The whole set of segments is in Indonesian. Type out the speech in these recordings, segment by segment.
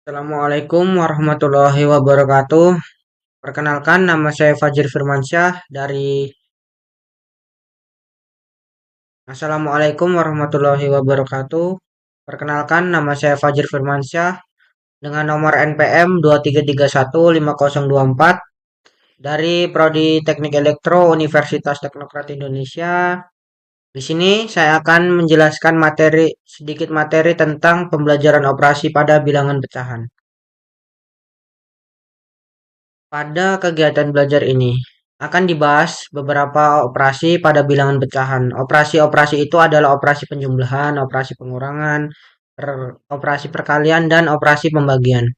Assalamualaikum warahmatullahi wabarakatuh. Perkenalkan, nama saya Fajir Firmansyah dari Assalamualaikum warahmatullahi wabarakatuh. Perkenalkan, nama saya Fajir Firmansyah dengan nomor NPM 23315024 dari Prodi Teknik Elektro Universitas Teknokrat Indonesia. Di sini saya akan menjelaskan sedikit materi tentang pembelajaran operasi pada bilangan pecahan. Pada kegiatan belajar ini akan dibahas beberapa operasi pada bilangan pecahan. Operasi-operasi itu adalah operasi penjumlahan, operasi pengurangan, operasi perkalian, dan operasi pembagian.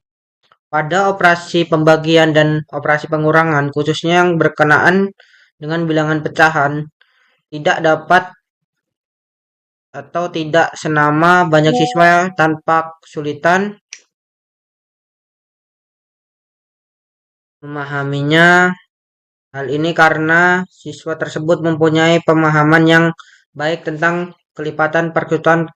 Pada operasi pembagian dan operasi pengurangan, khususnya yang berkenaan dengan bilangan pecahan, tidak dapat atau tidak senama banyak siswa tanpa kesulitan memahaminya. Hal ini karena siswa tersebut mempunyai pemahaman yang baik tentang kelipatan perkutuan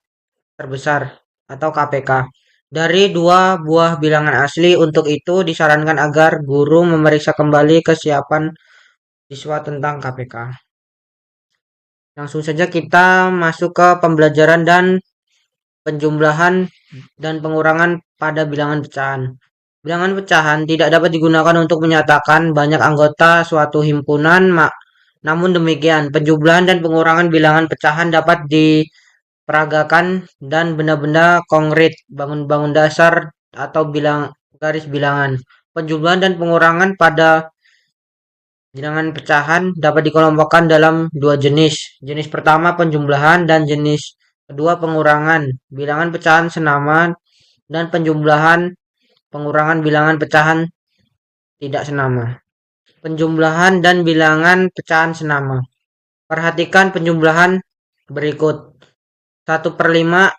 terbesar atau KPK dari dua buah bilangan asli. Untuk itu disarankan agar guru memeriksa kembali kesiapan siswa tentang KPK. Langsung saja kita masuk ke pembelajaran dan penjumlahan dan pengurangan pada bilangan pecahan. Bilangan pecahan tidak dapat digunakan untuk menyatakan banyak anggota suatu himpunan. Namun demikian, penjumlahan dan pengurangan bilangan pecahan dapat diperagakan dan benda-benda konkret, bangun-bangun dasar atau garis bilangan. Penjumlahan dan pengurangan pada bilangan pecahan dapat dikelompokkan dalam dua jenis. Jenis pertama penjumlahan dan jenis kedua pengurangan. Bilangan pecahan senama dan penjumlahan pengurangan bilangan pecahan tidak senama. Penjumlahan dan bilangan pecahan senama. Perhatikan penjumlahan berikut. 1/5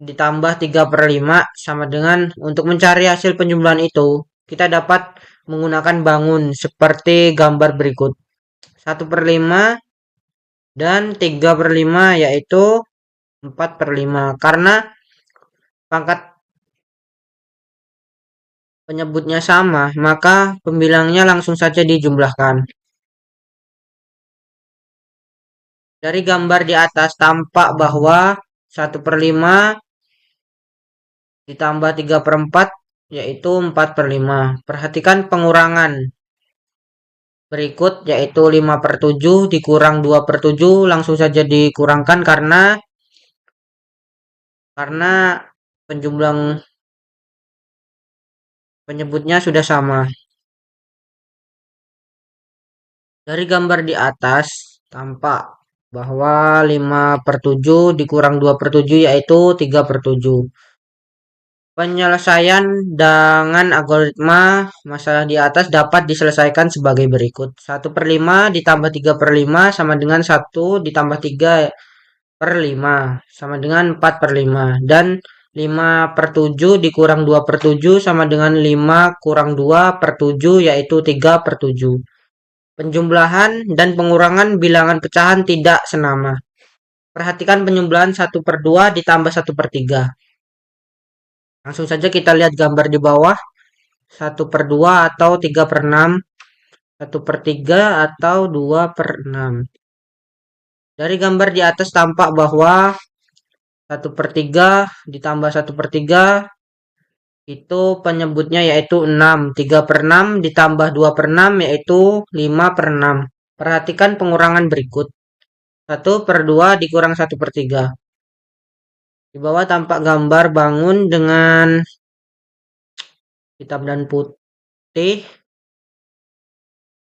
ditambah 3/5 sama dengan, untuk mencari hasil penjumlahan itu, kita dapat menggunakan bangun seperti gambar berikut. 1/5 dan 3/5 yaitu 4/5. Karena pangkat penyebutnya sama, maka pembilangnya langsung saja dijumlahkan. Dari gambar di atas tampak bahwa 1/5 ditambah 3/4 yaitu 4/5. Perhatikan pengurangan berikut yaitu 5/7 dikurang 2/7, langsung saja dikurangkan karena penjumlah penyebutnya sudah sama. Dari gambar di atas tampak bahwa 5/7 dikurang 2/7 yaitu 3/7. Penyelesaian dengan algoritma masalah di atas dapat diselesaikan sebagai berikut. 1/5 ditambah 3/5 sama dengan 1 ditambah 3/5 sama dengan 4/5. Dan 5/7 dikurang 2/7 sama dengan 5 kurang 2/7 yaitu 3/7. Penjumlahan dan pengurangan bilangan pecahan tidak senama. Perhatikan penjumlahan 1/2 ditambah 1/3. Langsung saja kita lihat gambar di bawah. 1/2 atau 3/6, 1/3 atau 2/6. Dari gambar di atas tampak bahwa 1/3 ditambah 1/3 itu penyebutnya yaitu 6. 3/6 ditambah 2/6 yaitu 5/6. Perhatikan pengurangan berikut. 1/2 dikurang 1/3. Di bawah tampak gambar bangun dengan hitam dan putih,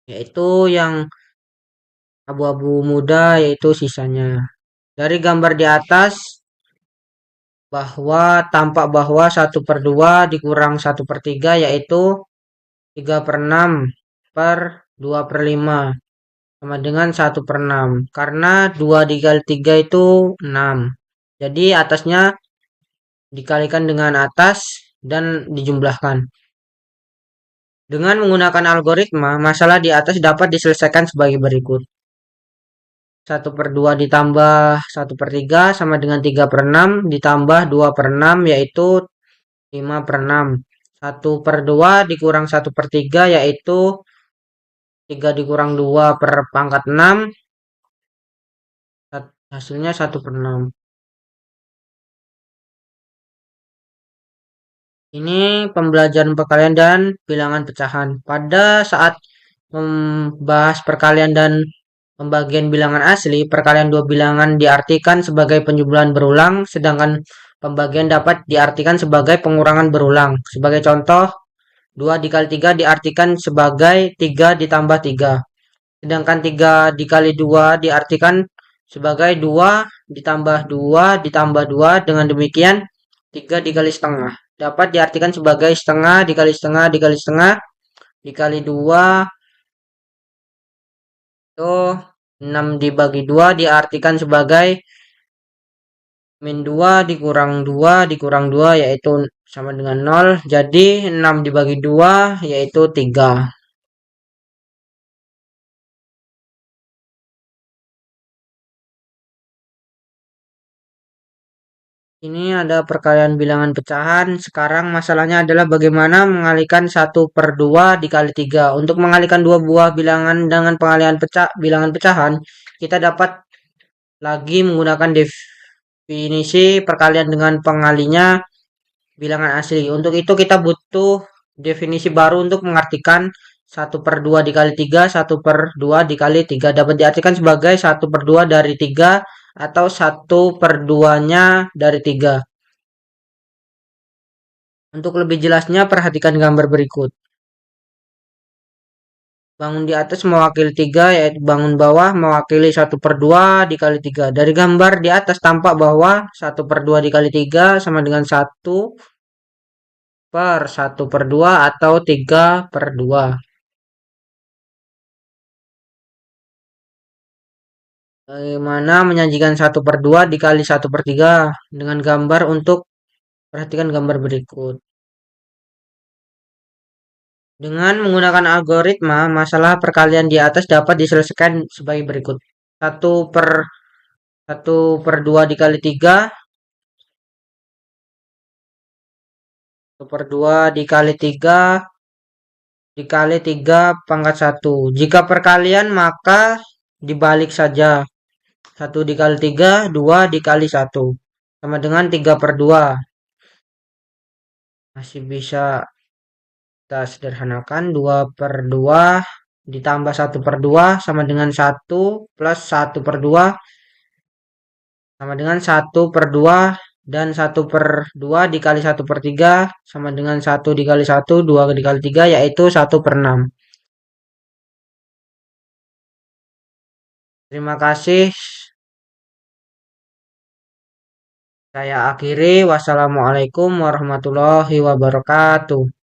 yaitu yang abu-abu muda yaitu sisanya. Dari gambar di atas bahwa tampak bahwa 1/2 dikurang 1/3 yaitu 3/6 per 2/5 sama dengan 1/6. Karena 2 dikali 3 itu 6. Jadi atasnya dikalikan dengan atas dan dijumlahkan. Dengan menggunakan algoritma, masalah di atas dapat diselesaikan sebagai berikut. 1/2 ditambah 1/3 sama dengan 3/6 ditambah 2/6 yaitu 5/6. 1/2 dikurang 1/3 yaitu 3 dikurang 2 per pangkat 6. Hasilnya 1/6. Ini pembelajaran perkalian dan bilangan pecahan. Pada saat membahas perkalian dan pembagian bilangan asli, perkalian dua bilangan diartikan sebagai penjumlahan berulang, sedangkan pembagian dapat diartikan sebagai pengurangan berulang. Sebagai contoh, 2 dikali 3 diartikan sebagai 3 ditambah 3. Sedangkan 3 dikali 2 diartikan sebagai 2 ditambah 2 ditambah 2. Dengan demikian, 3 dikali setengah dapat diartikan sebagai setengah dikali setengah dikali setengah dikali 2 itu 6 dibagi 2 diartikan sebagai min 2 dikurang 2 dikurang 2 yaitu sama dengan 0. Jadi 6 dibagi 2 yaitu 3. Ini ada perkalian bilangan pecahan. Sekarang masalahnya adalah bagaimana mengalihkan 1/2 dikali 3. Untuk mengalihkan dua buah bilangan dengan pengalihan bilangan pecahan, kita dapat lagi menggunakan definisi perkalian dengan pengalinya bilangan asli. Untuk itu kita butuh definisi baru untuk mengartikan 1/2 dikali 3, 1/2 dikali 3 dapat diartikan sebagai 1/2 dari 3 atau 1/2-nya dari 3. Untuk lebih jelasnya perhatikan gambar berikut. Bangun di atas mewakili 3, yaitu bangun bawah mewakili 1/2 dikali 3. Dari gambar di atas tampak bahwa 1/2 dikali 3 sama dengan 1/1/2 atau 3/2. Bagaimana menyajikan 1/2 dikali 1/3 dengan gambar untuk perhatikan gambar berikut. Dengan menggunakan algoritma, masalah perkalian di atas dapat diselesaikan sebagai berikut. 1/2 dikali 3, 1/2 dikali 3 dikali 3 pangkat 1. Jika perkalian maka dibalik saja. 1 dikali 3, 2 dikali 1. Sama dengan 3/2. Masih bisa kita sederhanakan. 2/2 ditambah 1/2 sama dengan 1 plus 1/2 sama dengan 1/2 dan 1/2 dikali 1/3 sama dengan 1 dikali 1, 2 dikali 3 yaitu 1/6. Terima kasih. Saya akhiri. Wassalamualaikum warahmatullahi wabarakatuh.